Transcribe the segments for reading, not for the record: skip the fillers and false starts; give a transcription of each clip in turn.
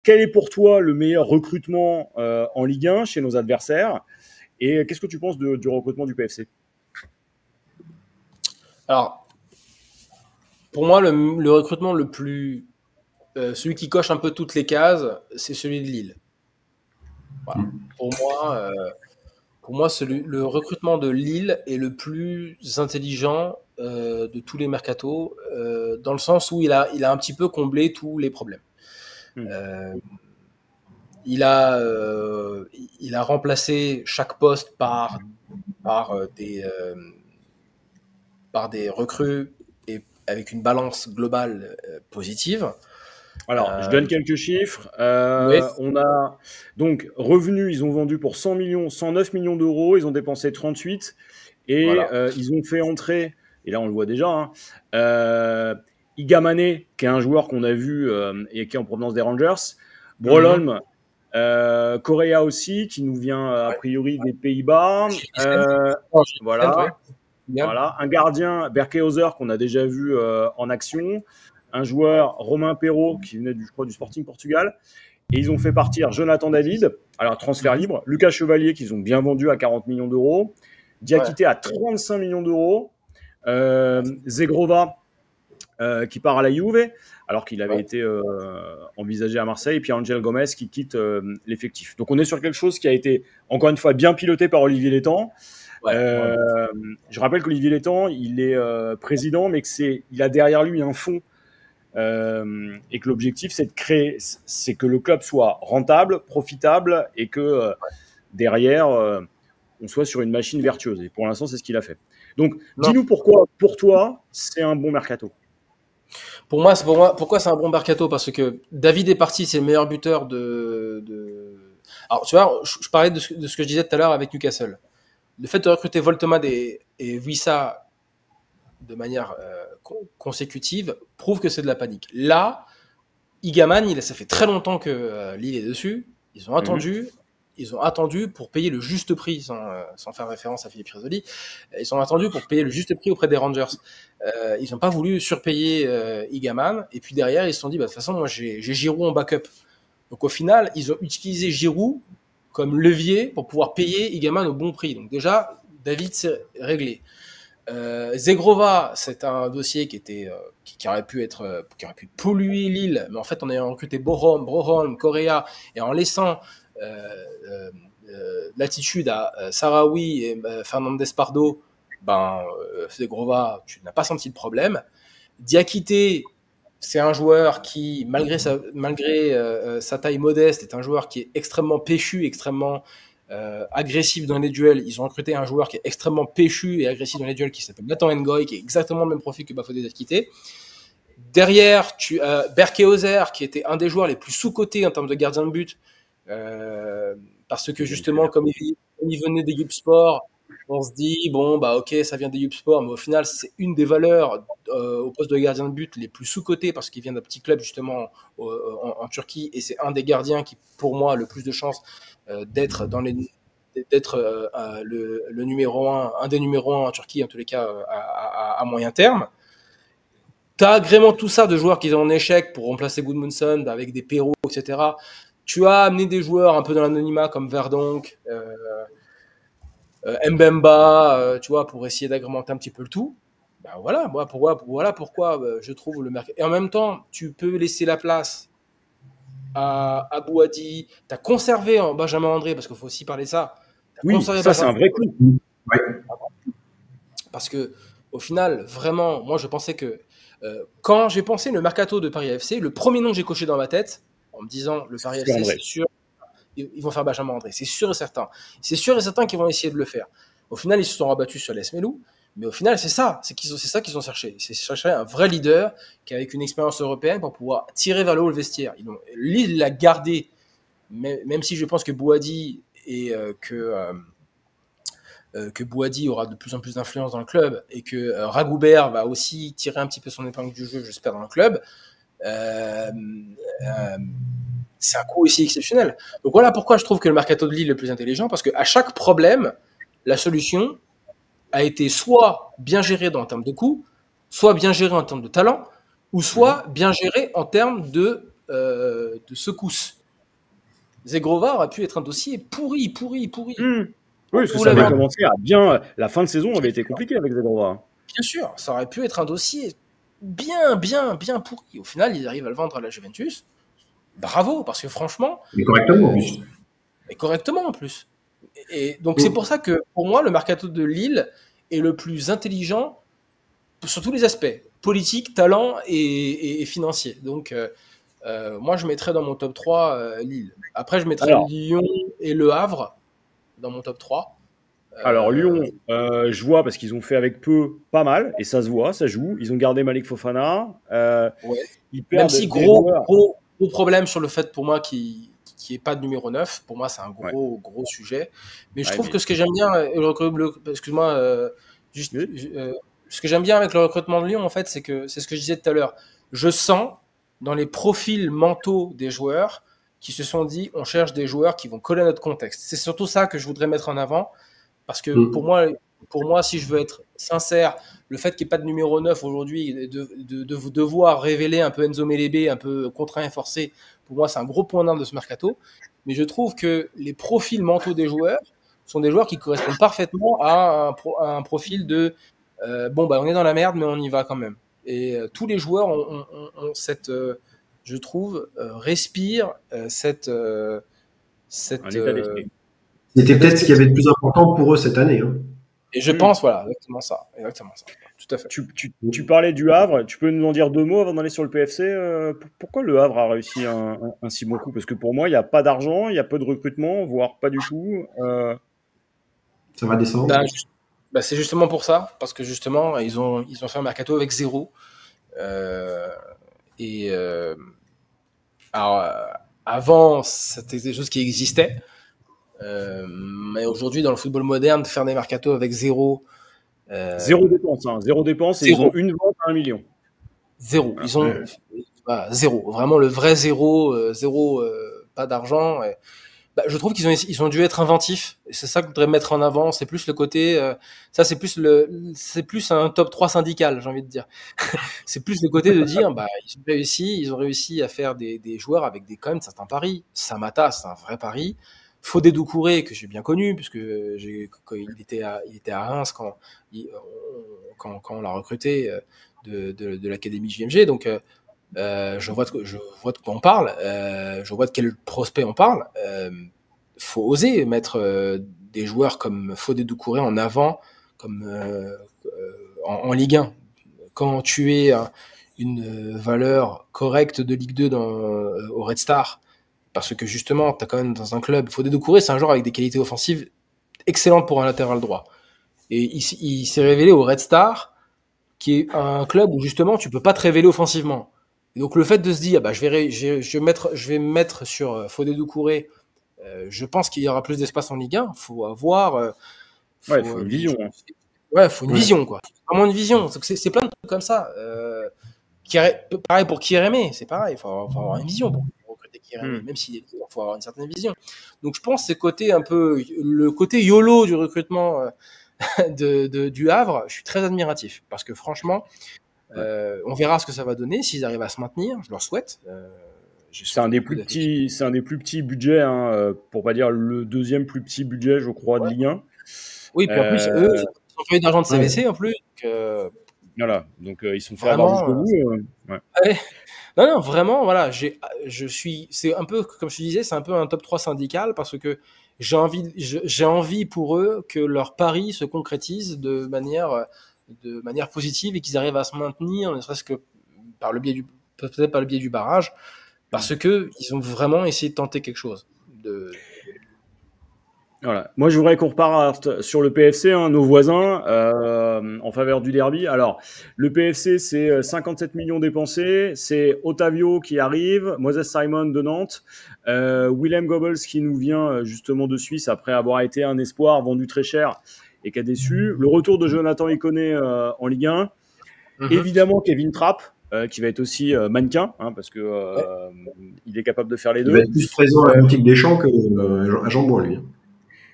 quel est pour toi le meilleur recrutement en Ligue 1 chez nos adversaires? Et qu'est-ce que tu penses du recrutement du PFC? Alors, pour moi, le recrutement le plus... celui qui coche un peu toutes les cases, c'est celui de Lille. Voilà. Pour moi, le recrutement de Lille est le plus intelligent de tous les mercatos, dans le sens où il a un petit peu comblé tous les problèmes. Euh, il a remplacé chaque poste par des recrues et avec une balance globale positive. Alors, je donne quelques chiffres. Oui. On a donc revenus, ils ont vendu pour 100 millions, 109 millions d'euros, ils ont dépensé 38 et Voilà. ils ont fait entrer, et là on le voit déjà, Igamane, qui est un joueur qu'on a vu et qui est en provenance des Rangers, Brolholm, Correa aussi, qui nous vient a priori des Pays-Bas. Voilà. Voilà, un gardien, Berkehauser, qu'on a déjà vu en action, un joueur, Romain Perrault, qui venait je crois, du Sporting Portugal, et ils ont fait partir Jonathan David, alors transfert libre, Lucas Chevalier, qu'ils ont bien vendu à 40 millions d'euros, Diakité à 35 millions d'euros, Zegrova, qui part à la Juve, alors qu'il avait été envisagé à Marseille, et puis Angel Gomez qui quitte l'effectif. Donc on est sur quelque chose qui a été, encore une fois, bien piloté par Olivier Létang. Je rappelle qu'Olivier Létang, il est président, mais il a derrière lui un fonds et que l'objectif, c'est que le club soit rentable, profitable et que derrière, on soit sur une machine vertueuse. Et pour l'instant, c'est ce qu'il a fait. Donc, dis-nous pourquoi, pour toi, c'est un bon mercato. Pourquoi c'est un bon mercato? Parce que David est parti, c'est le meilleur buteur Alors, tu vois, je parlais de ce que je disais tout à l'heure avec Newcastle. Le fait de recruter Voltemade et Wissa de manière consécutive prouve que c'est de la panique. Là, Igaman, ça fait très longtemps que Lille est dessus. Ils ont attendu pour payer le juste prix, sans faire référence à Philippe Rizzoli. Ils ont attendu pour payer le juste prix auprès des Rangers. Ils n'ont pas voulu surpayer Igaman. Et puis derrière, ils se sont dit, de toute façon, moi j'ai Giroud en backup. Donc au final, ils ont utilisé Giroud comme levier pour pouvoir payer Igaman au bon prix. Donc déjà, David, c'est réglé. Zegrova, c'est un dossier qui aurait pu polluer Lille, mais en fait, en ayant recruté Broholm, Correa, et en laissant l'attitude à Sarawi et Fernandez Pardo, Zegrova, tu n'as pas senti le problème. Diakité, c'est un joueur qui, malgré sa taille modeste, est un joueur qui est extrêmement péchu, extrêmement agressif dans les duels. Ils ont recruté un joueur qui est extrêmement péchu et agressif dans les duels qui s'appelle Nathan Ngoy, qui est exactement le même profil que Bafodé Diakité. Derrière, tu as Berkehauser, qui était un des joueurs les plus sous-cotés en termes de gardien de but, parce que justement, comme il venait des YouPsport, on se dit, ok, ça vient des YouPsport, mais au final, c'est une des valeurs au poste de gardien de but les plus sous-cotés parce qu'il vient d'un petit club justement en Turquie, et c'est un des gardiens qui, pour moi, a le plus de chances d'être le numéro 1, un des numéros 1 en Turquie, en tous les cas, à moyen terme. Tu as agrément tout ça de joueurs qui sont en échec pour remplacer Gudmundsson avec des Perrault, etc. Tu as amené des joueurs un peu dans l'anonymat comme Verdonk, Mbemba, tu vois, pour essayer d'agrémenter un petit peu le tout. Voilà pourquoi je trouve le mercato. Et en même temps, tu peux laisser la place à Bouhaddi. Tu as conservé Benjamin André, parce qu'il faut aussi parler de ça. Oui, ça c'est un vrai coup. Ouais. Parce que au final, vraiment, moi je pensais que quand j'ai pensé le mercato de Paris FC, le premier nom que j'ai coché dans ma tête, en me disant le Paris FC, c'est sûr, ils vont faire Benjamin André, c'est sûr et certain. C'est sûr et certain qu'ils vont essayer de le faire. Au final, ils se sont rabattus sur Les Melou, mais au final, c'est ça qu'ils ont cherché. C'est chercher un vrai leader qui avec une expérience européenne pour pouvoir tirer vers le haut le vestiaire. Lille l'a gardé, même si je pense que Bouhaddi et que Bouhaddi aura de plus en plus d'influence dans le club et que Ragoubert va aussi tirer un petit peu son épingle du jeu, j'espère, dans le club. C'est un coup aussi exceptionnel. Donc voilà pourquoi je trouve que le mercato de Lille est le plus intelligent, parce qu'à chaque problème, la solution a été soit bien gérée en termes de coûts, soit bien gérée en termes de talent, ou soit bien gérée en termes de secousses. Zegrova aurait pu être un dossier pourri. Oui, parce que ça avait commencé à bien. La fin de saison avait été compliquée avec Zegrova. Bien sûr, ça aurait pu être un dossier bien pourri. Au final, ils arrivent à le vendre à la Juventus. Bravo, parce que franchement. Et correctement en plus. Et correctement en plus. Et donc, c'est pour ça que pour moi, le mercato de Lille est le plus intelligent sur tous les aspects, politique, talent et financier. Donc, moi, je mettrais dans mon top 3 Lille. Après, je mettrais Lyon et Le Havre dans mon top 3. Alors, Lyon, je vois parce qu'ils ont fait avec peu pas mal, et ça se voit, ça joue. Ils ont gardé Malik Fofana. Ils perdent. Même si gros problème sur le fait pour moi qu'il n'y ait pas de numéro 9, pour moi, c'est un gros sujet. Mais je trouve que ce que j'aime bien, excuse-moi, ce que j'aime bien avec le recrutement de Lyon, en fait, c'est ce que je disais tout à l'heure. Je sens dans les profils mentaux des joueurs qui se sont dit on cherche des joueurs qui vont coller à notre contexte. C'est surtout ça que je voudrais mettre en avant. Parce que pour moi, si je veux être sincère, le fait qu'il n'y ait pas de numéro 9 aujourd'hui, de devoir révéler un peu Enzo Melebe, un peu contraint et forcé, pour moi, c'est un gros point d'arme de ce mercato. Mais je trouve que les profils mentaux des joueurs sont des joueurs qui correspondent parfaitement à un profil de on est dans la merde, mais on y va quand même. Et tous les joueurs ont cette, je trouve, respire cette un état d'esprit. C'était peut-être ce qui avait de plus important pour eux cette année. Hein. Et je pense, voilà, exactement ça. Tout à fait. Tu parlais du Havre, tu peux nous en dire 2 mots avant d'aller sur le PFC pourquoi le Havre a réussi un si bon coup? Parce que pour moi, il n'y a pas d'argent, il y a peu de recrutement, voire pas du tout. Ça va descendre. C'est justement pour ça, parce que justement, ils ont fait un mercato avec 0. Alors, avant, c'était des choses qui existaient. Mais aujourd'hui, dans le football moderne, faire des mercatos avec 0. 0 dépense, hein. 0 dépense, et ils ont une vente à 1 million. 0. Ils ont 0. Vraiment le vrai 0. 0, pas d'argent. Je trouve qu'ils ont dû être inventifs. Et c'est ça que je voudrais mettre en avant. C'est plus le côté. Ça, c'est plus un top 3 syndical, j'ai envie de dire. C'est plus le côté de dire, ils ont réussi à faire des joueurs avec quand même certains paris. Samata, c'est un vrai pari. Fodé Doucouré, que j'ai bien connu, puisque il était à Reims quand on l'a recruté de l'académie JMG. Donc, je vois de quoi on parle, je vois de quel prospect on parle. Faut oser mettre des joueurs comme Fodé Doucouré en avant, comme en Ligue 1. Quand tu es une valeur correcte de Ligue 2 au Red Star, parce que justement, tu as quand même dans un club, Fodé Doucouré, c'est un joueur avec des qualités offensives excellentes pour un latéral droit. Et il s'est révélé au Red Star, qui est un club où justement tu peux pas te révéler offensivement. Et donc le fait de se dire, je vais mettre sur Fodé Doucouré, je pense qu'il y aura plus d'espace en Ligue 1. Faut avoir, faut une vision. Faut une vision, quoi. Vraiment une vision. C'est plein de trucs comme ça. Pareil pour Kierémé, c'est pareil. Faut avoir une vision pour recruter Kierémé, même s'il faut avoir une certaine vision. Donc je pense que le côté YOLO du recrutement du Havre, je suis très admiratif parce que franchement, on verra ce que ça va donner s'ils arrivent à se maintenir. Je leur souhaite. C'est un des plus petits budgets, hein, pour pas dire le deuxième plus petit budget, je crois, de Ligue 1. Oui, puis en plus, eux, ils ont fait d'argent de CVC en plus. Voilà, donc ils sont fait avoir jusqu'au bout. Non, vraiment, voilà, c'est un peu, comme je te disais, c'est un peu un top 3 syndical parce que j'ai envie pour eux que leur pari se concrétise de manière positive et qu'ils arrivent à se maintenir, ne serait-ce que peut-être par le biais du barrage, parce que ils ont vraiment essayé de tenter quelque chose. Voilà. Moi, je voudrais qu'on reparte sur le PFC, hein, nos voisins, en faveur du derby. Alors, le PFC, c'est 57 millions dépensés. C'est Otavio qui arrive, Moses Simon de Nantes, Willem Goebbels qui nous vient justement de Suisse après avoir été un espoir vendu très cher et qui a déçu. Le retour de Jonathan Iconé en Ligue 1. Évidemment, Kevin Trapp, qui va être aussi mannequin, hein, parce que il est capable de faire les deux. Il va être plus présent à la boutique des Champs qu'à Jean-Bois, lui.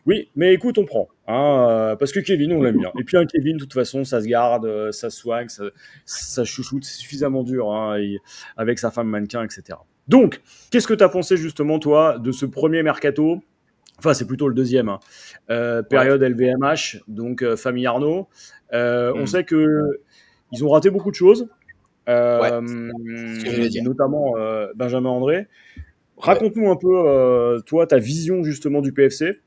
Oui, mais écoute, on prend, hein, parce que Kevin, on l'aime bien. Et puis un Kevin, de toute façon, ça se garde, ça se soigne, ça chouchoute, c'est suffisamment dur, hein, avec sa femme mannequin, etc. Donc, qu'est-ce que tu as pensé justement, toi, de ce premier mercato? Enfin, c'est plutôt le deuxième, hein. Période LVMH, donc famille Arnaud. On sait qu'ils ont raté beaucoup de choses, ce que j'allais dire. notamment Benjamin André. Raconte-nous un peu, toi, ta vision justement du PFC.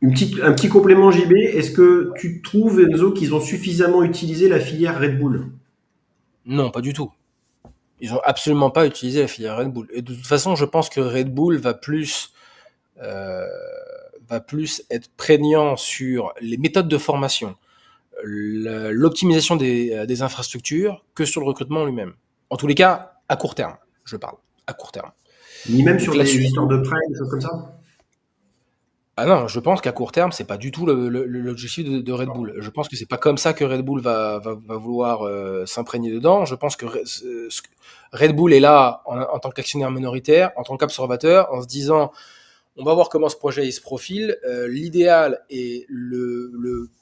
Un petit complément JB, est-ce que tu trouves, Enzo, qu'ils ont suffisamment utilisé la filière Red Bull? Non, pas du tout. Ils ont absolument pas utilisé la filière Red Bull. Et de toute façon, je pense que Red Bull va plus être prégnant sur les méthodes de formation, l'optimisation des infrastructures que sur le recrutement lui-même. En tous les cas, à court terme, je parle. À court terme. Ni même sur les histoires de prêt, des choses comme ça? Ah non, je pense qu'à court terme, c'est pas du tout l'objectif de Red Bull. Je pense que c'est pas comme ça que Red Bull va vouloir s'imprégner dedans. Je pense que Red Bull est là en tant qu'actionnaire minoritaire, en tant qu'observateur, en se disant on va voir comment ce projet il se profile. L'idéal et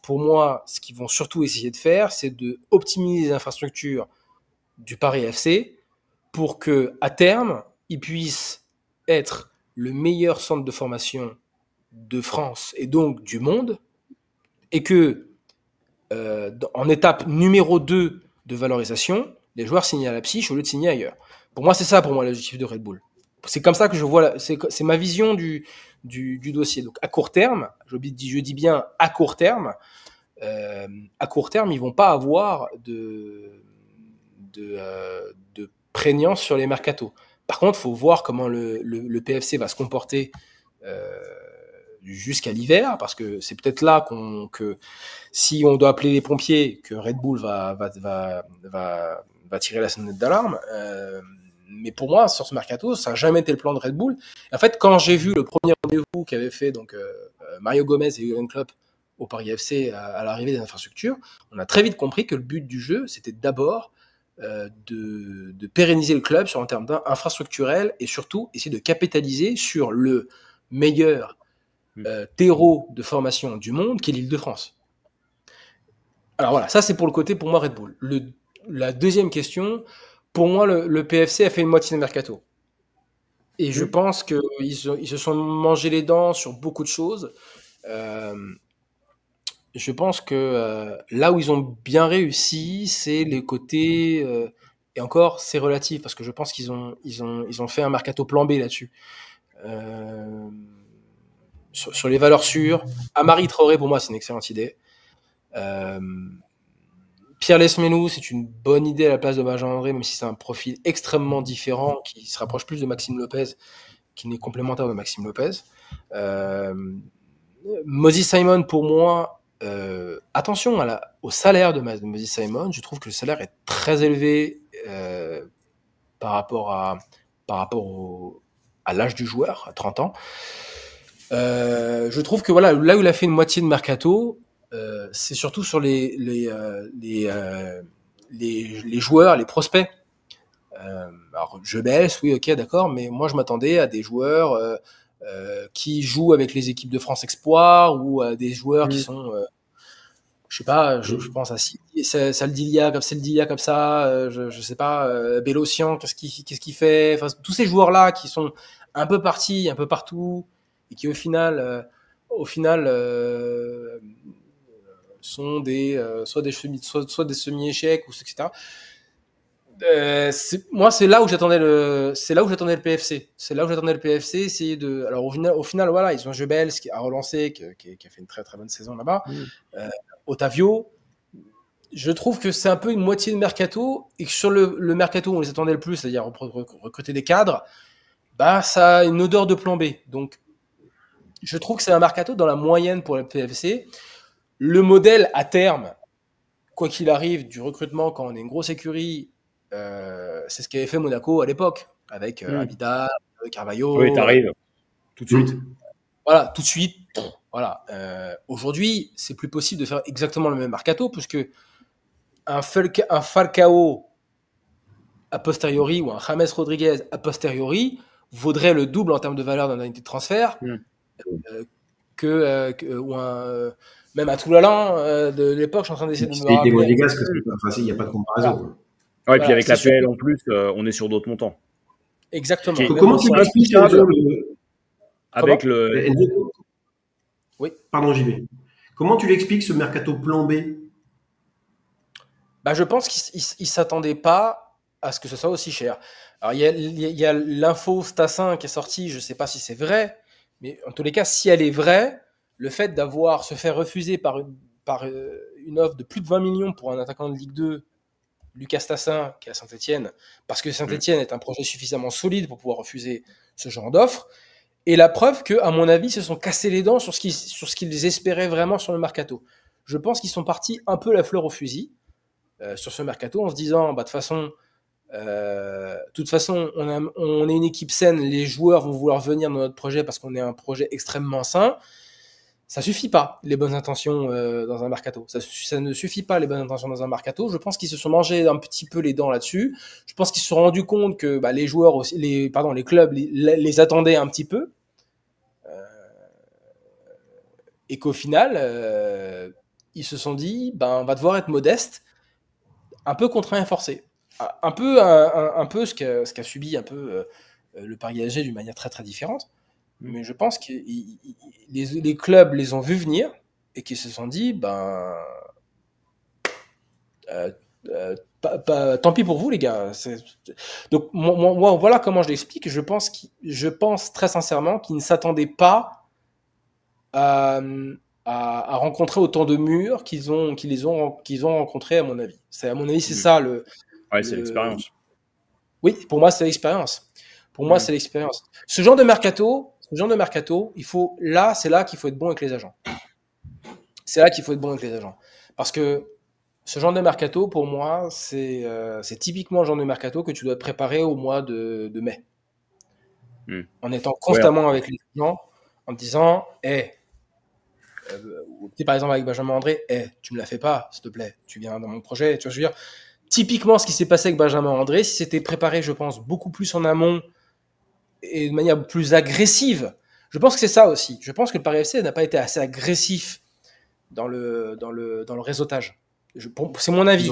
pour moi, ce qu'ils vont surtout essayer de faire, c'est de optimiser les infrastructures du Paris FC pour que à terme, ils puissent être le meilleur centre de formation de France et donc du monde, et que en étape numéro 2 de valorisation, les joueurs signent à Leipzig au lieu de signer ailleurs. Pour moi, c'est ça l'objectif de Red Bull. C'est comme ça que je vois, c'est ma vision du dossier. Donc à court terme, je dis bien à court terme, ils vont pas avoir de prégnance sur les mercatos. Par contre, il faut voir comment le PFC va se comporter jusqu'à l'hiver, parce que c'est peut-être là que si on doit appeler les pompiers, que Red Bull va tirer la sonnette d'alarme. Mais pour moi, sur ce mercato, ça n'a jamais été le plan de Red Bull. En fait, quand j'ai vu le premier rendez-vous qu'avait fait donc Mario Gomez et Jürgen Klopp au Paris FC à l'arrivée des infrastructures, on a très vite compris que le but du jeu, c'était d'abord de pérenniser le club sur un terme infrastructurel et surtout essayer de capitaliser sur le meilleur terreau de formation du monde, qui est l'Île-de-France. Alors voilà, ça c'est pour le côté, pour moi, Red Bull. La deuxième question, pour moi, le PFC a fait une moitié de mercato. Et je pense qu'ils se sont mangés les dents sur beaucoup de choses. Je pense que là où ils ont bien réussi, c'est les côtés... et encore, c'est relatif, parce que je pense qu'ils ont fait un mercato plan B là-dessus. Sur les valeurs sûres. Amari Traoré, pour moi, c'est une excellente idée. Pierre Lesmelou, c'est une bonne idée à la place de Benjamin André, même si c'est un profil extrêmement différent, qui se rapproche plus de Maxime Lopez, qui n'est complémentaire de Maxime Lopez. Moses Simon, pour moi, attention au salaire de Moses Simon. Je trouve que le salaire est très élevé par rapport à l'âge du joueur, à 30 ans. Je trouve que voilà, là où il a fait une moitié de mercato, c'est surtout sur les joueurs, les prospects. Alors Jebels, oui, ok, d'accord, mais moi je m'attendais à des joueurs qui jouent avec les équipes de France Espoir, ou à des joueurs qui sont, je sais pas, je pense à Saldilia comme ça, je sais pas, Bélocian, qu'est-ce qu'il fait, enfin tous ces joueurs là qui sont un peu partis, un peu partout, et qui au final sont soit des semi-échecs, ou etc. Moi, c'est là où j'attendais le PFC. Alors au final, voilà, ils ont Jebels qui a relancé, qui a fait une très très bonne saison là-bas. Otavio, je trouve que c'est un peu une moitié de mercato, et que sur le mercato où on les attendait le plus, c'est-à-dire recruter des cadres, bah ça a une odeur de plan B. Donc je trouve que c'est un mercato dans la moyenne pour le PFC. Le modèle à terme, quoi qu'il arrive, du recrutement quand on est une grosse écurie, c'est ce qu'avait fait Monaco à l'époque, avec Abidal, Carvalho. Oui, t'arrives tout de suite. Voilà, tout de suite. Voilà. Aujourd'hui, c'est plus possible de faire exactement le même mercato, puisque un Falcao a posteriori, ou un James Rodriguez a posteriori, vaudrait le double en termes de valeur d'indemnité de transfert ou même à Toulalan de l'époque. Je suis en train d'essayer de me rappeler. Il n'y a pas de comparaison. Ouais, et puis avec la PL en plus, on est sur d'autres montants. Exactement. Comment tu l'expliques, Enzo, avec le... Enzo, Oui. pardon, JB. Comment tu l'expliques, ce mercato plan B? Bah, je pense qu'ils ne s'attendaient pas à ce que ce soit aussi cher. Alors, il y a l'info Stassin qui est sortie, je ne sais pas si c'est vrai, mais en tous les cas, si elle est vraie, le fait d'avoir se fait refuser par une offre de plus de 20 millions pour un attaquant de Ligue 2, Lucas Stassin, qui est à Saint-Etienne, parce que Saint-Etienne est un projet suffisamment solide pour pouvoir refuser ce genre d'offre, et la preuve que, à mon avis, ils se sont cassés les dents sur ce qu'ils espéraient vraiment sur le mercato. Je pense qu'ils sont partis un peu la fleur au fusil sur ce mercato en se disant, bah, de toute façon, on est une équipe saine, les joueurs vont vouloir venir dans notre projet parce qu'on est un projet extrêmement sain. Ça suffit pas, les bonnes intentions dans un mercato. Ça ne suffit pas, les bonnes intentions dans un mercato. Je pense qu'ils se sont mangés un petit peu les dents là-dessus. Je pense qu'ils se sont rendus compte que les joueurs aussi, les clubs les attendaient un petit peu. Et qu'au final, ils se sont dit, on va devoir être modeste, un peu contraint et forcé. Un peu ce qu'a subi un peu le Paris PSG d'une manière très très différente. Mais je pense que les clubs les ont vus venir et qu'ils se sont dit, tant pis pour vous les gars. Donc moi, voilà comment je l'explique. Je pense très sincèrement qu'ils ne s'attendaient pas à rencontrer autant de murs qu'ils ont rencontrés, à mon avis. À mon avis, c'est ça le. Ouais, c'est l'expérience. Oui, pour moi, c'est l'expérience. C'est l'expérience. Ce genre de mercato, c'est là qu'il faut être bon avec les agents. Parce que ce genre de mercato, pour moi, c'est typiquement le genre de mercato que tu dois préparer au mois de mai. En étant constamment avec les agents, en te disant, par exemple avec Benjamin André, tu me la fais pas, s'il te plaît, tu viens dans mon projet, tu vois, je veux dire, typiquement ce qui s'est passé avec Benjamin André, si c'était préparé, je pense, beaucoup plus en amont et de manière plus agressive, je pense que c'est ça aussi. Je pense que le Paris FC n'a pas été assez agressif dans le réseautage. C'est mon avis.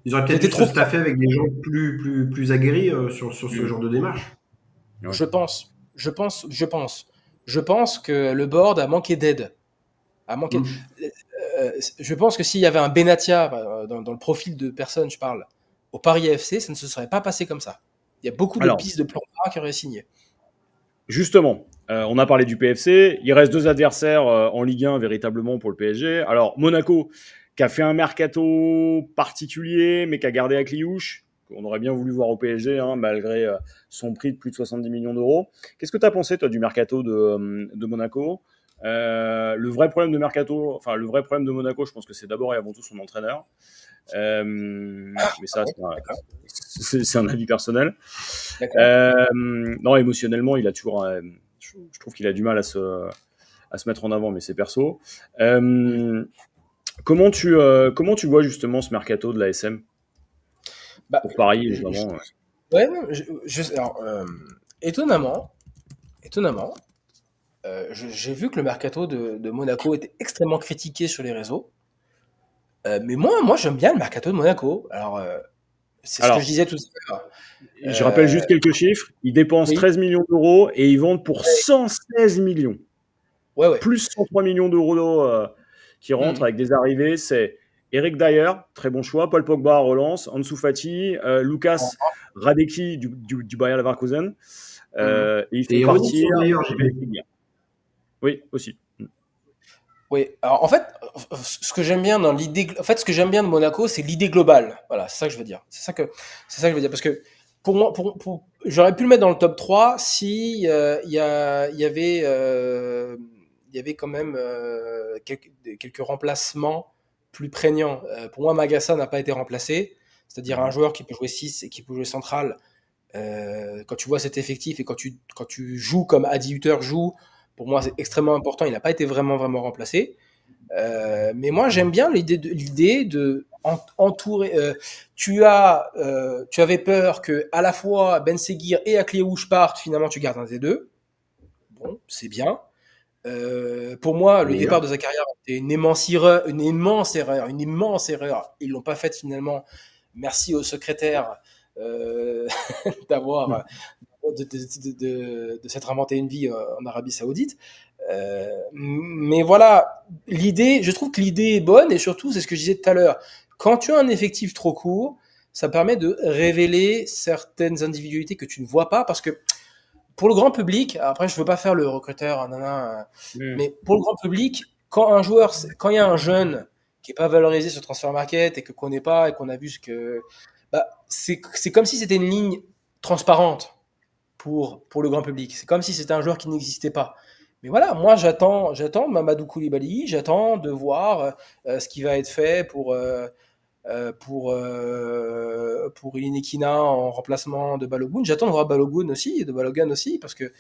Ils auraient peut-être dû se staffer avec des gens plus aguerris sur ce genre de démarche. Ouais. Je pense que le board a manqué d'aide. Je pense que s'il y avait un Benatia dans le profil de personne, je parle, au Paris FC, ça ne se serait pas passé comme ça. Il y a beaucoup de pistes de plan A qui auraient signé. Justement, on a parlé du PFC. Il reste 2 adversaires en Ligue 1 véritablement pour le PSG. Alors, Monaco, qui a fait un mercato particulier, mais qui a gardé Akliouche, qu'on aurait bien voulu voir au PSG, malgré son prix de plus de 70 millions d'euros. Qu'est-ce que tu as pensé, toi, du mercato de Monaco ? Le vrai problème de Monaco, je pense que c'est d'abord et avant tout son entraîneur. Mais ça, c'est un avis personnel. Non, émotionnellement, il a toujours, je trouve qu'il a du mal à se mettre en avant, mais c'est perso. Comment tu vois justement ce mercato de l'ASM pour Paris, évidemment. Étonnamment, j'ai vu que le mercato de Monaco était extrêmement critiqué sur les réseaux. Mais moi, j'aime bien le mercato de Monaco. Alors, c'est ce que je disais tout à l'heure. Je rappelle juste quelques chiffres. Ils dépensent 13 millions d'euros et ils vendent pour 116 millions. Ouais. Plus 103 millions d'euros qui rentrent avec des arrivées. C'est Eric Dyer, très bon choix. Paul Pogba à relance. Ansu Fati, Lucas Radecki du Bayer Leverkusen. Et il fait partir. Oui, aussi. Oui, alors en fait, ce que j'aime bien de Monaco, c'est l'idée globale. Voilà, c'est ça que je veux dire. C'est ça que je veux dire. Parce que pour moi, j'aurais pu le mettre dans le top 3 si il y avait quand même quelques remplacements plus prégnants. Pour moi, Magassa n'a pas été remplacé. C'est-à-dire un joueur qui peut jouer 6 et qui peut jouer central. Quand tu vois cet effectif et quand tu joues comme Adi Hutter joue, pour moi, c'est extrêmement important. Il n'a pas été vraiment remplacé. Mais moi, j'aime bien l'idée de entourer. Tu avais peur que à la fois Ben Seguir et Akliouche partent. Finalement, tu gardes un des deux. Bon, c'est bien. Pour moi, le départ de Zakaria était une immense erreur. Ils l'ont pas faite finalement. Merci au secrétaire d'avoir de s'être inventé une vie en Arabie Saoudite. Mais voilà, je trouve que l'idée est bonne, et surtout, c'est ce que je disais tout à l'heure. Quand tu as un effectif trop court, ça permet de révéler certaines individualités que tu ne vois pas, parce que pour le grand public, après je veux pas faire le recruteur, mais pour le grand public, quand il y a un jeune qui est pas valorisé sur Transfer Market et que connaît pas et qu'on a vu c'est comme si c'était une ligne transparente pour le grand public. C'est comme si c'était un joueur qui n'existait pas. Mais voilà, moi j'attends Mamadou Koulibaly, j'attends de voir ce qui va être fait pour Ilikina en remplacement de Balogun. J'attends de voir Balogun aussi, parce que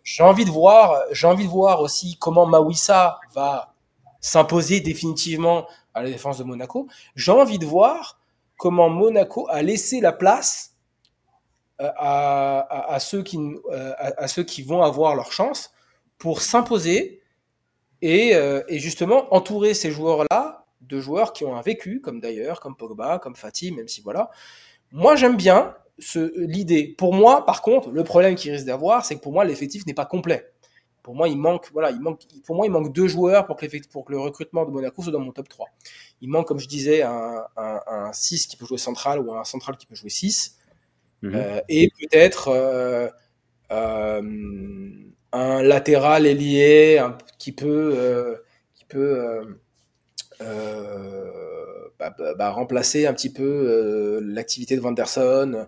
j'ai envie de voir aussi comment Mawissa va s'imposer définitivement à la défense de Monaco. J'ai envie de voir comment Monaco a laissé la place à ceux qui vont avoir leur chance pour s'imposer et justement entourer ces joueurs-là de joueurs qui ont un vécu, comme Pogba, comme Fati, même si voilà. Moi, j'aime bien l'idée. Pour moi, par contre, le problème qu'il risque d'avoir, c'est que pour moi, l'effectif n'est pas complet. Pour moi, il manque 2 joueurs pour que le recrutement de Monaco soit dans mon top 3. Il manque, comme je disais, un 6 qui peut jouer central ou un central qui peut jouer 6. Et peut-être un latéral ailier qui peut remplacer un petit peu l'activité de Vanderson.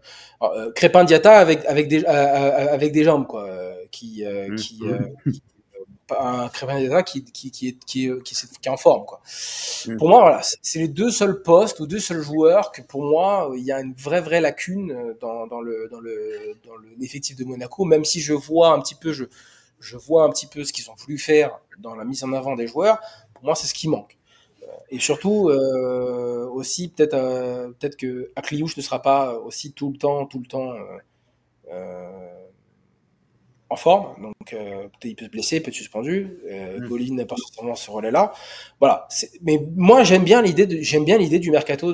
Crépin Diatta avec des jambes, quoi, un Crépin Diatta qui est en forme, quoi. Pour moi, voilà, c'est les 2 seuls postes ou 2 seuls joueurs que pour moi il y a une vraie lacune dans l'effectif de Monaco, même si je vois un petit peu ce qu'ils ont voulu faire dans la mise en avant des joueurs. Pour moi, c'est ce qui manque. Et surtout aussi peut-être que Akliouche ne sera pas aussi tout le temps en forme, donc peut-être il peut se blesser, peut être suspendu. Golin n'a pas forcément ce relais-là. Voilà. Mais moi, j'aime bien l'idée du mercato.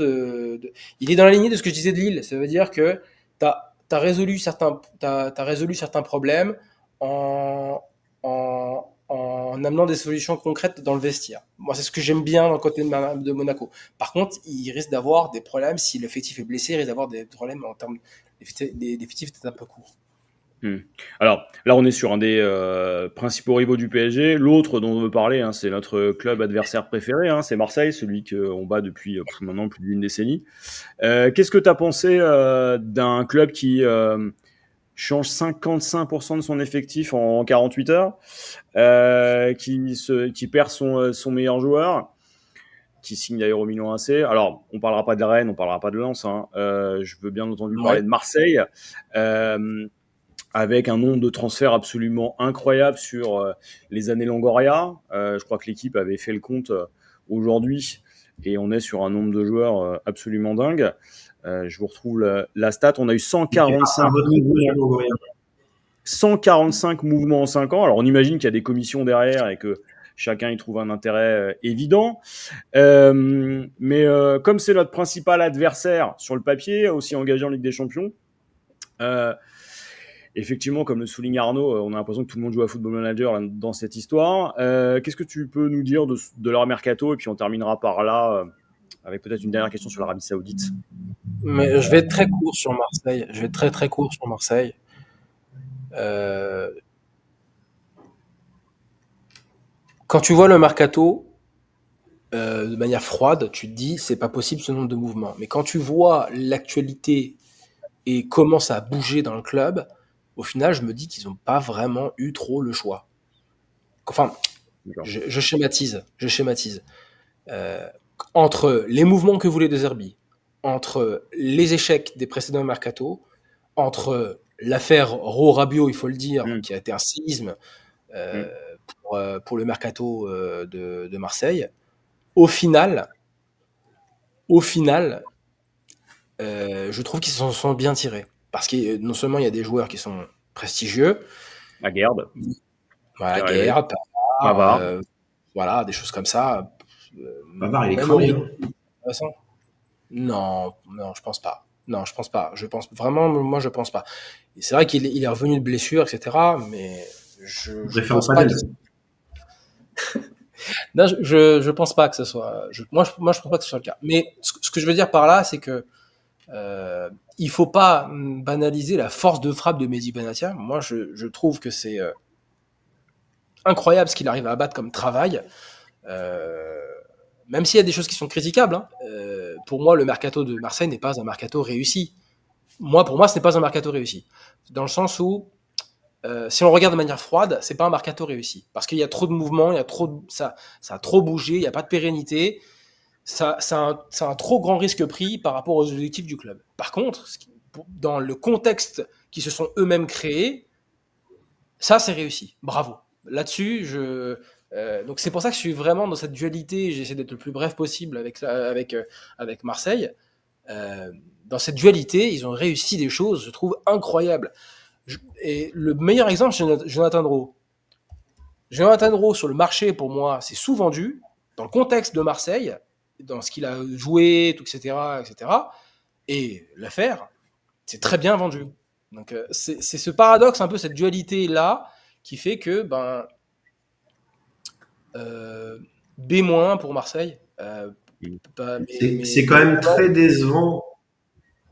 Il est dans la lignée de ce que je disais de Lille. Ça veut dire que t'as résolu certains problèmes en amenant des solutions concrètes dans le vestiaire. Moi, c'est ce que j'aime bien dans le côté de Monaco. Par contre, il risque d'avoir des problèmes si l'effectif est blessé. Il risque d'avoir des problèmes en termes d'effectifs peut-être un peu courts. Alors là, on est sur un des principaux rivaux du PSG. L'autre dont on veut parler, c'est notre club adversaire préféré, c'est Marseille, celui qu'on bat depuis maintenant plus d'une décennie. Qu'est-ce que tu as pensé d'un club qui change 55% de son effectif en 48 heures, qui perd son meilleur joueur, qui signe d'ailleurs au Milan AC. Alors, on parlera pas de Rennes, on parlera pas de Lens. Je veux bien entendu parler de Marseille. Avec un nombre de transferts absolument incroyable sur les années Longoria. Je crois que l'équipe avait fait le compte aujourd'hui et on est sur un nombre de joueurs absolument dingue. Je vous retrouve la stat. On a eu 145 mouvements en 5 ans. Alors, on imagine qu'il y a des commissions derrière et que chacun y trouve un intérêt évident. Mais comme c'est notre principal adversaire sur le papier, aussi engagé en Ligue des Champions, effectivement, comme le souligne Arnaud, on a l'impression que tout le monde joue à Football Manager dans cette histoire. Qu'est-ce que tu peux nous dire de leur mercato? Et puis on terminera par là avec peut-être une dernière question sur l'Arabie Saoudite. Mais je vais être très court sur Marseille. Quand tu vois le mercato de manière froide, tu te dis c'est pas possible ce nombre de mouvements. Mais quand tu vois l'actualité et comment ça a bougé dans le club, au final, je me dis qu'ils n'ont pas vraiment eu trop le choix. Enfin, je schématise. Entre les mouvements que voulait De Zerbi, entre les échecs des précédents mercato, entre l'affaire Rabiot, il faut le dire, qui a été un séisme pour le mercato de Marseille, au final, je trouve qu'ils s'en sont bien tirés. Parce que non seulement il y a des joueurs qui sont prestigieux, Lagarde, Pavard, voilà, des choses comme ça. Pavard, il est crevé. Non, je pense pas. Non, je pense pas. Je pense vraiment, moi, je pense pas. Et c'est vrai qu'il est revenu de blessure, etc. Mais je pense pas que... Non, je pense pas que ce soit. Moi, je pense pas que ce soit le cas. Mais ce que je veux dire par là, c'est que il faut pas banaliser la force de frappe de Mehdi Benatia. Moi, je trouve que c'est incroyable ce qu'il arrive à abattre comme travail. Même s'il y a des choses qui sont critiquables, hein. Pour moi, le mercato de Marseille n'est pas un mercato réussi. Pour moi, ce n'est pas un mercato réussi. Dans le sens où, si on regarde de manière froide, c'est pas un mercato réussi. Parce qu'il y a trop de mouvements, ça a trop bougé, il n'y a pas de pérennité. C'est un trop grand risque pris par rapport aux objectifs du club. Par contre, dans le contexte qu'ils se sont eux-mêmes créés, ça, c'est réussi. Bravo. Là-dessus, donc c'est pour ça que je suis vraiment dans cette dualité. J'essaie d'être le plus bref possible avec Marseille. Dans cette dualité, ils ont réussi des choses, je trouve, incroyables. Et le meilleur exemple, c'est Jonathan Dreux. Jonathan Dreux, sur le marché, pour moi, c'est sous-vendu. Dans le contexte de Marseille, dans ce qu'il a joué, etc. Et l'affaire, c'est très bien vendu. Donc, c'est ce paradoxe, un peu cette dualité-là, qui fait que B- pour Marseille. C'est quand même très décevant.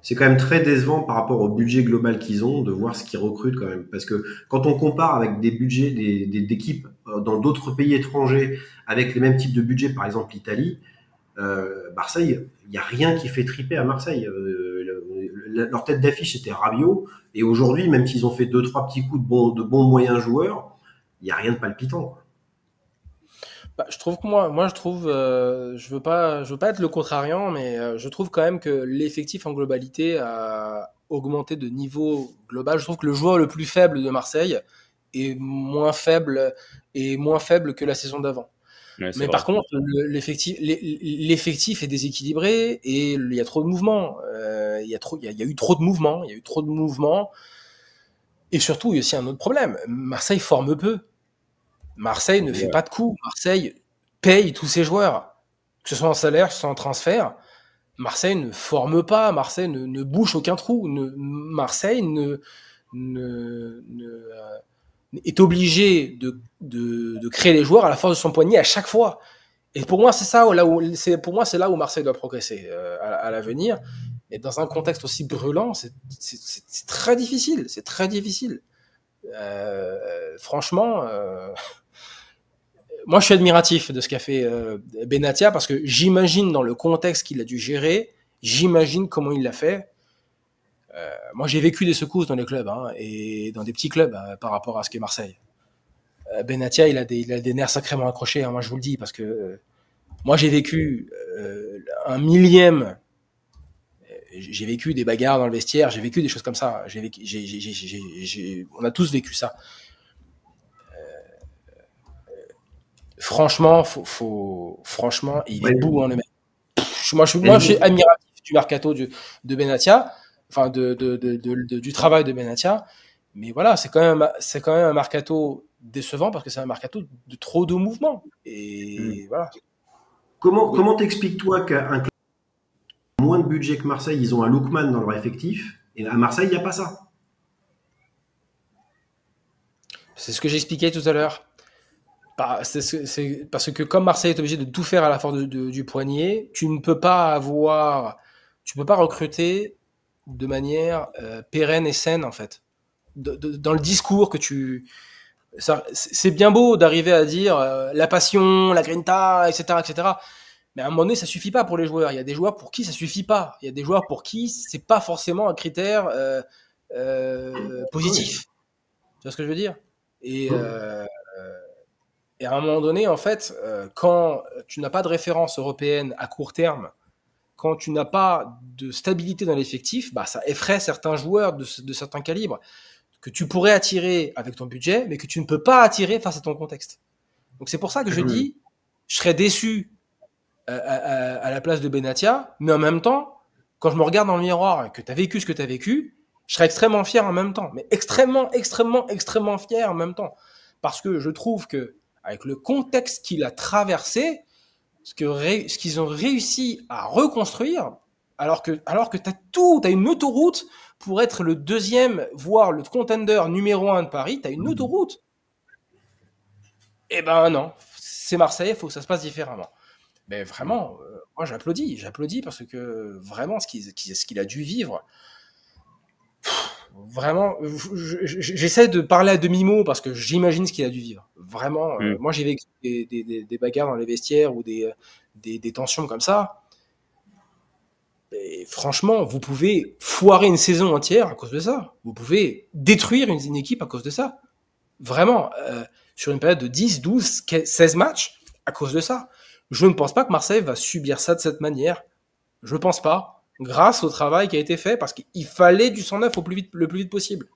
C'est quand même très décevant par rapport au budget global qu'ils ont de voir ce qu'ils recrutent quand même. Parce que quand on compare avec des budgets d'équipes dans d'autres pays étrangers avec les mêmes types de budgets, par exemple l'Italie, Marseille, il n'y a rien qui fait triper à Marseille. Leur tête d'affiche était Rabiot. Et aujourd'hui, même s'ils ont fait 2-3 petits coups de bons moyens joueurs, il n'y a rien de palpitant, quoi. Je trouve que moi je trouve, je veux pas être le contrariant, mais je trouve quand même que l'effectif en globalité a augmenté de niveau global. Je trouve que le joueur le plus faible de Marseille est moins faible que la saison d'avant. Ouais, Mais par contre, l'effectif est déséquilibré et il y a trop de mouvements. Il y a eu trop de mouvements. Il y a eu trop de mouvements. Et surtout, il y a aussi un autre problème. Marseille forme peu. Marseille ne fait pas de coups. Marseille paye tous ses joueurs, que ce soit en salaire, que ce soit en transfert. Marseille ne forme pas. Marseille ne bouche aucun trou. Marseille est obligé de créer les joueurs à la force de son poignet à chaque fois. Et pour moi, c'est là où Marseille doit progresser à l'avenir. Et dans un contexte aussi brûlant, c'est très difficile. C'est très difficile. Franchement, moi, je suis admiratif de ce qu'a fait Benatia parce que j'imagine dans le contexte qu'il a dû gérer, j'imagine comment il l'a fait. Moi, j'ai vécu des secousses dans les clubs et dans des petits clubs par rapport à ce qu'est Marseille. Benatia, il a des nerfs sacrément accrochés. Moi, je vous le dis parce que moi, j'ai vécu un millième. J'ai vécu des bagarres dans le vestiaire. J'ai vécu des choses comme ça. On a tous vécu ça. Franchement, franchement, il est beau, le mec. Moi, je suis admiratif du mercato de Benatia, enfin du travail de Benatia. Mais voilà, c'est quand même un mercato décevant parce que c'est un mercato de trop de mouvements. Et voilà. Comment t'expliques-toi qu'un club moins de budget que Marseille, ils ont un Lookman dans leur effectif, et à Marseille, il n'y a pas ça? C'est ce que j'expliquais tout à l'heure. C'est parce que comme Marseille est obligé de tout faire à la force du poignet, tu ne peux pas recruter de manière pérenne et saine en fait. Dans le discours c'est bien beau d'arriver à dire la passion, la grinta, etc. Mais à un moment donné, ça suffit pas pour les joueurs. Il y a des joueurs pour qui ça suffit pas. Il y a des joueurs pour qui c'est pas forcément un critère positif. Tu vois ce que je veux dire? Et à un moment donné, en fait, quand tu n'as pas de référence européenne à court terme, quand tu n'as pas de stabilité dans l'effectif, ça effraie certains joueurs de certains calibres que tu pourrais attirer avec ton budget, mais que tu ne peux pas attirer face à ton contexte. Donc c'est pour ça que je dis, je serais déçu à la place de Benatia, mais en même temps, quand je me regarde dans le miroir et que tu as vécu ce que tu as vécu, je serais extrêmement fier en même temps, mais extrêmement fier en même temps. Parce que je trouve que avec le contexte qu'il a traversé, ce qu'ils ont réussi à reconstruire, alors que t'as tout, t'as une autoroute pour être le deuxième, voire le contender numéro 1 de Paris, t'as une autoroute. Eh ben non, c'est Marseille, il faut que ça se passe différemment. Mais vraiment, moi j'applaudis parce que vraiment ce qu'il a dû vivre, vraiment, j'essaie de parler à demi-mot parce que j'imagine ce qu'il a dû vivre. Vraiment, moi j'ai vécu des bagarres dans les vestiaires ou des tensions comme ça. Et franchement, vous pouvez foirer une saison entière à cause de ça. Vous pouvez détruire une équipe à cause de ça. Vraiment, sur une période de 10, 12, 16 matchs à cause de ça. Je ne pense pas que Marseille va subir ça de cette manière. Je ne pense pas. Grâce au travail qui a été fait, parce qu'il fallait du 109 le plus vite possible.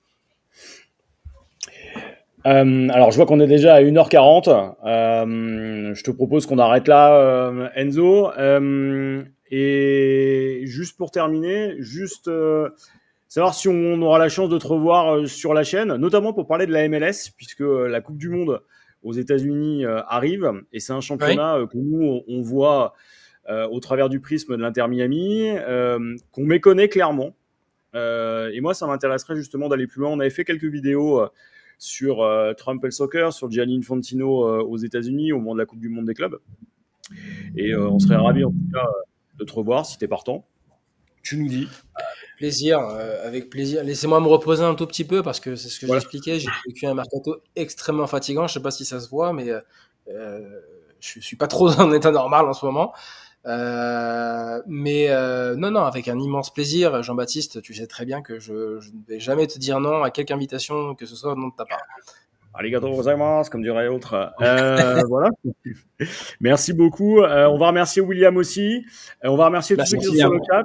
Alors, je vois qu'on est déjà à 1h40. Je te propose qu'on arrête là, Enzo. Et juste pour terminer, savoir si on aura la chance de te revoir sur la chaîne, notamment pour parler de la MLS, puisque la Coupe du Monde aux États-Unis arrive. Et c'est un championnat que nous, on voit au travers du prisme de l'Inter Miami, qu'on méconnaît clairement. Et moi, ça m'intéresserait justement d'aller plus loin. On avait fait quelques vidéos sur Trump et le soccer, sur Gianni Infantino aux États-Unis au moment de la Coupe du Monde des clubs. Et on serait ravis en tout cas de te revoir si t'es partant. Tu nous dis. Plaisir, avec plaisir. Laissez-moi me reposer un tout petit peu parce que c'est ce que j'expliquais. J'ai vécu un mercato extrêmement fatigant. Je sais pas si ça se voit, mais je suis pas trop en état normal en ce moment. Non, avec un immense plaisir. Jean-Baptiste, tu sais très bien que je ne vais jamais te dire non à quelque invitation que ce soit au nom de ta part. Arigato gozaimasu, comme dirait l'autre. Voilà. Merci beaucoup. On va remercier William aussi. On va remercier tous ceux qui sont sur le chat.